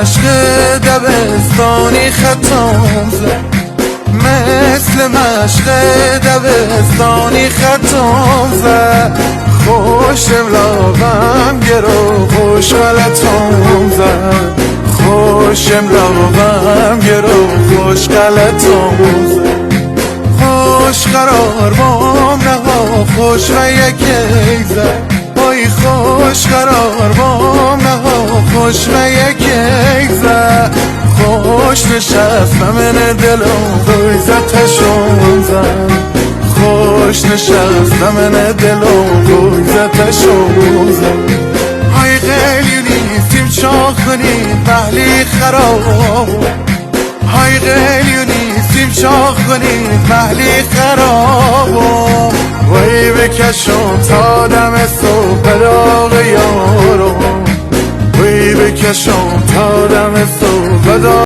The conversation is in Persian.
مشق دبستانی خطام زد، مثل مشق دبستانی خطام زد. خوشم لابم گرو خوش غلطام زد، خوشم لابم گرو خوش غلطام زد. خوش قرار بام نها خوش و یکی زد، وای خوش قرار بام نها خوش و یکی زد. خوش نشستم من دلم روی زد تشون زد، خوش نشستم من دلم روی زد تشون زد. های قلیونیستیم چاق کنید محلی خراب، های قلیونیستیم چاق کنید محلی خراب. وی بکشم تا دم صبح داغ یارو، وی بکشم تا دم